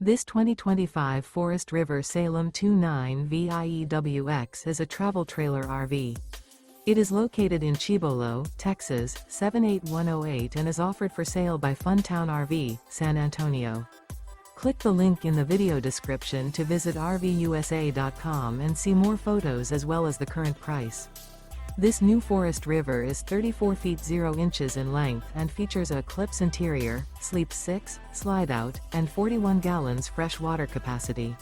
This 2025 Forest River Salem 29 VIEWX is a travel trailer RV. It is located in Cibolo, Texas, 78108 and is offered for sale by Funtown RV, San Antonio. Click the link in the video description to visit RVUSA.com and see more photos as well as the current price. This new Forest River is 34 feet 0 inches in length and features a ECLIPSE interior, sleeps 6, Slideout, and 41 gallons fresh water capacity.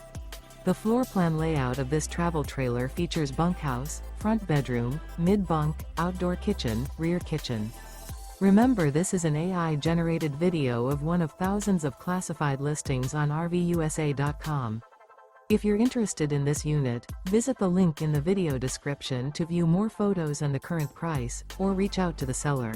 The floor plan layout of this travel trailer features bunkhouse, front bedroom, mid-bunk, outdoor kitchen, rear kitchen. Remember, this is an AI-generated video of one of thousands of classified listings on RVUSA.com. If you're interested in this unit, visit the link in the video description to view more photos and the current price, or reach out to the seller.